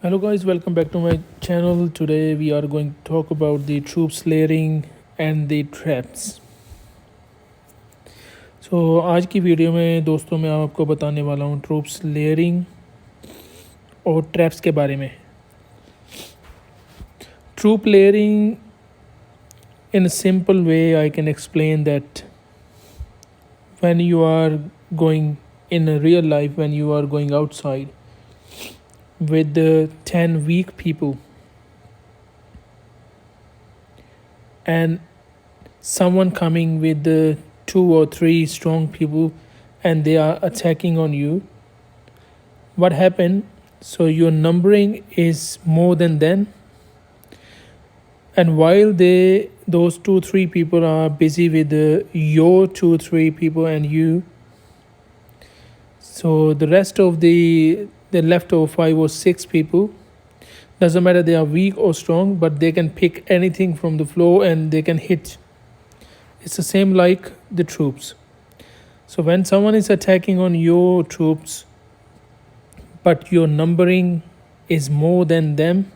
Hello guys, welcome back to my channel. Today we are going to talk about the troops layering and the traps. आज की video में दोस्तों मैं आपको बताने वाला हूँ ट्रूप्स लेयरिंग और ट्रैप्स के बारे में. Troop layering, in a simple way I can explain that when you are going in a real life, when you are going outside with the 10 weak people and someone coming with the 2 or 3 strong people and they are attacking on you, what happened? So your numbering is more than them, and while those 2 3 people are busy with your 2 3 people and you, so the rest of the leftover 5 or 6 people, doesn't matter they are weak or strong, but they can pick anything from the floor and they can hit. It's the same like the troops. So when someone is attacking on your troops but your numbering is more than them,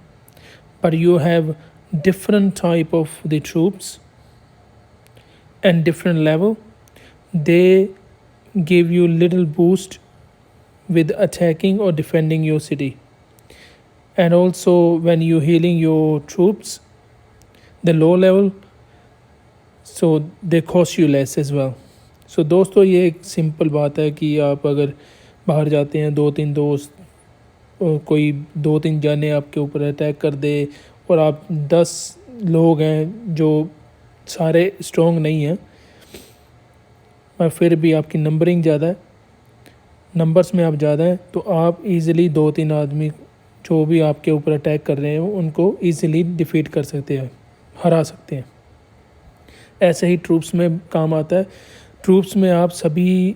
but you have different type of the troops and different level, they give you little boost with attacking or defending your city. And also when you healing your troops, the low level, so they cost you less as well. So दोस्तों ये एक simple बात है कि आप अगर बाहर जाते हैं, 2 3 दोस्त, कोई 2 3 जाने आपके ऊपर अटैक कर दे और आप 10 लोग हैं जो सारे स्ट्रॉन्ग नहीं हैं, पर फिर भी आपकी नंबरिंग ज़्यादा है, नंबर्स में आप ज़्यादा हैं, तो आप इजीली 2 3 आदमी जो भी आपके ऊपर अटैक कर रहे हैं उनको इजीली डिफीट कर सकते हैं, हरा सकते हैं. ऐसे ही ट्रूप्स में काम आता है. ट्रूप्स में आप सभी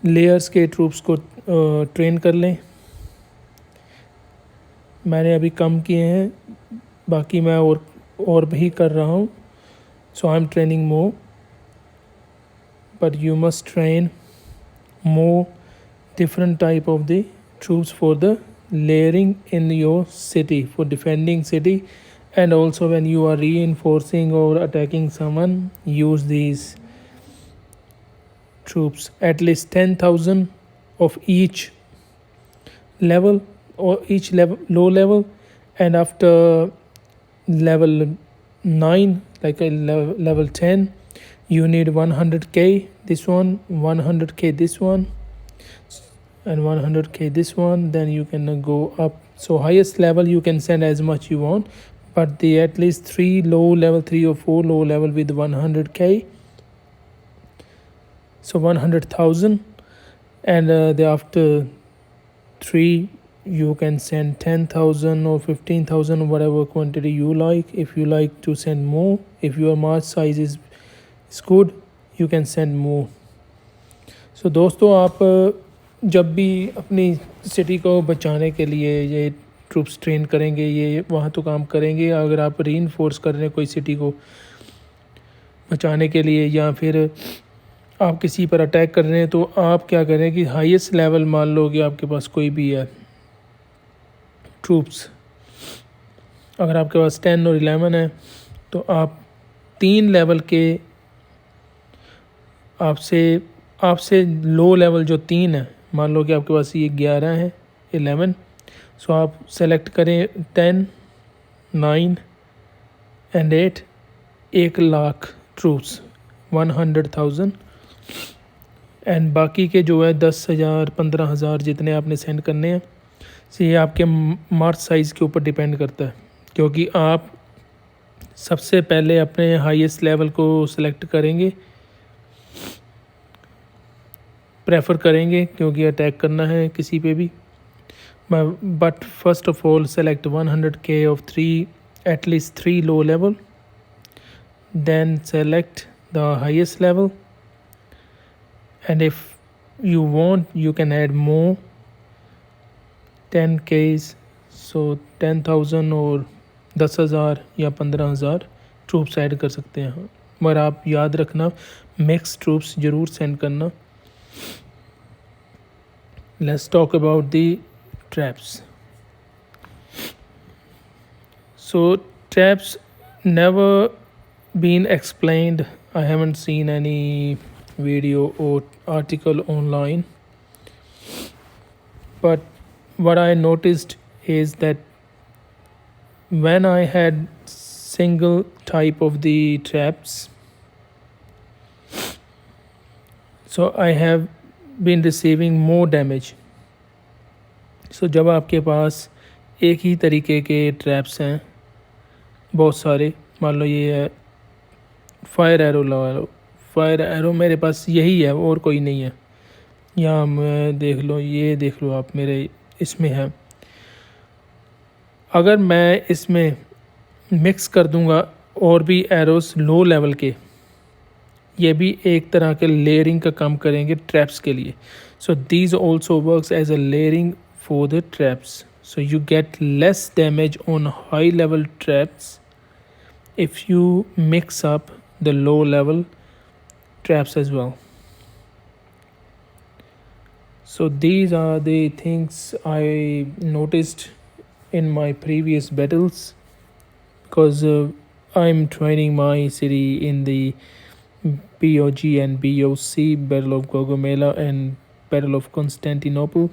लेयर्स के ट्रूप्स को ट्रेन कर लें. मैंने अभी कम किए हैं, बाकी मैं और भी कर रहा हूँ. So I am training more, but you must train more different type of the troops for the layering in your city, for defending city, and also when you are reinforcing or attacking someone, use these troops. At least 10,000 of each level, or each level low level, and after level 9, like a level 10, you need 100k this one, 100k this one, and 100k this one. Then you can go up. So highest level you can send as much you want, but the at least 3 low level, 3 or 4 low level with 100k, so 100,000, and the after 3 you can send 10,000 or 15,000, whatever quantity you like. If you like to send more, if your march size is good, you can send more. So दोस्तों आप जब भी अपनी city को बचाने के लिए ये ट्रूप्स ट्रेन करेंगे, ये वहाँ तो काम करेंगे. अगर आप रीइंफोर्स कर रहे हैं कोई सिटी को बचाने के लिए, या फिर आप किसी पर अटैक कर रहे हैं, तो आप क्या करें कि हाईएस्ट लेवल मान लो कि आपके पास कोई भी है ट्रूप्स, अगर आपके पास 10 और 11 है, तो आप 3 लेवल के आपसे लो लेवल जो 3 है, मान लो कि आपके पास ये 11 है, 11, सो आप सेलेक्ट करें 10 9 एंड 8, 1,00,000 ट्रूप्स, 100,000, एंड बाकी के जो है 10,000 15,000 जितने आपने सेंड करने हैं. तो ये आपके मार्च साइज़ के ऊपर डिपेंड करता है, क्योंकि आप सबसे पहले अपने हाईएस्ट लेवल को सिलेक्ट करेंगे, प्रेफर करेंगे, क्योंकि अटैक करना है किसी पे भी. But first of all select 100k of 3, at least 3 low level, then select the highest level, and if you want you can add more 10k's, so 10,000 और 10,000 या 15,000 ट्रूप्स ऐड कर सकते हैं. मगर आप याद रखना मिक्स ट्रूप्स ज़रूर सेंड करना. Let's talk about the traps. So traps never been explained. I haven't seen any video or article online, but what I noticed is that when I had single type of the traps, so I have been receiving more damage. So जब आपके पास एक ही तरीके के traps हैं बहुत सारे, मान लो ये है फायर एरो, लगा लो फायर एरो मेरे पास यही है और कोई नहीं है, यहाँ मैं देख लो, ये देख लो आप मेरे इसमें है। अगर मैं इसमें मिक्स कर दूंगा और भी एरोस लो लेवल के, ये भी एक तरह के लेयरिंग का काम करेंगे ट्रैप्स के लिए। So these also works as a layering for the traps, so you get less damage on high level traps if you mix up the low level traps as well. So these are the things I noticed in my previous battles, because I'm training my city in the BOG and BOC, Battle of Gaugamela and Battle of Constantinople.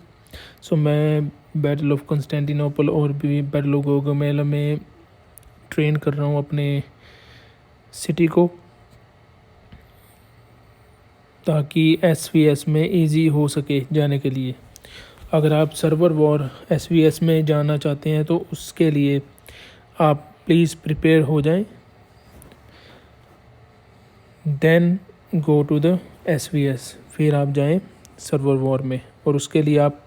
सो मैं battle of Constantinople और भी battle of Gaugamela में train कर रहा हूँ अपने city को, ताकि SVS में इजी हो सके जाने के लिए। अगर आप सर्वर वॉर SVS में जाना चाहते हैं तो उसके लिए आप प्लीज़ प्रिपेयर हो जाएं, then go to the SVS, फिर आप जाएं सर्वर वॉर में। और उसके लिए आप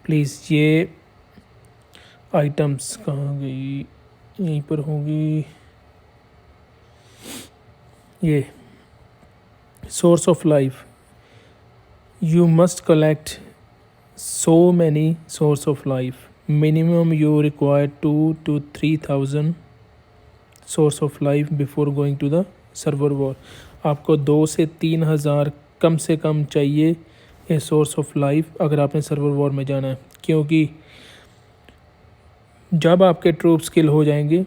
प्लीज़ ये आइटम्स कहाँ गई, यहीं पर होंगी, ये source of life. You must collect so many source of life. Minimum you require 2 to 3,000 source of life before going to the server war. आपको 2 से 3,000 कम से कम चाहिए ये सोर्स ऑफ लाइफ अगर आपने सर्वर वॉर में जाना है, क्योंकि जब आपके ट्रूप्स किल हो जाएंगे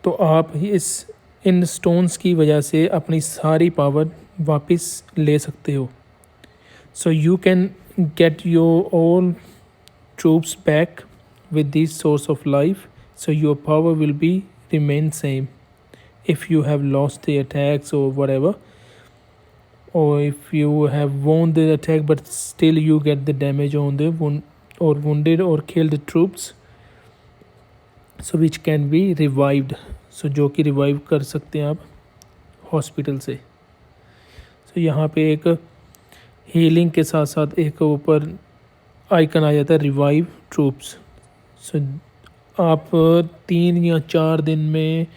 तो आप इन स्टोन्स की वजह से अपनी सारी पावर वापस ले सकते हो। So you can get your all troops back with this source of life, so your power will be remain same if you have lost the attacks or whatever, or if you have won the attack but still you get the damage on the wounded or killed troops, so which can be revived, so जो कि revive कर सकते हैं आप hospital से। so यहाँ पे एक हीलिंग के साथ साथ एक ऊपर आइकन आ जाता है रिवाइव ट्रूप्स। so आप 3 या 4 दिन में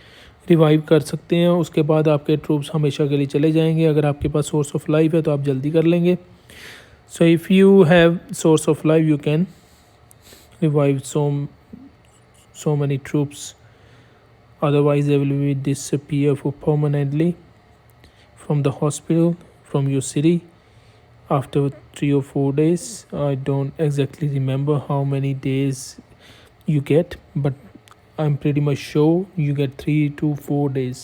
रिवाइव कर सकते हैं, उसके बाद आपके ट्रूप्स हमेशा के लिए चले जाएंगे। अगर आपके पास सोर्स ऑफ लाइफ है तो आप जल्दी कर लेंगे। So if you have source of life you can revive so many troops, otherwise they will be disappear for permanently from the hospital, from your city after 3 or 4 days. I don't exactly remember how many days you get, but I'm pretty much sure you get 3 to 4 days.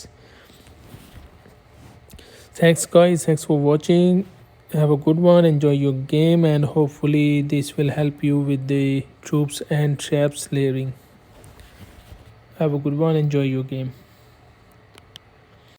Thanks guys, thanks for watching. Have a good one, enjoy your game, and hopefully this will help you with the troops and traps layering. Have a good one, enjoy your game.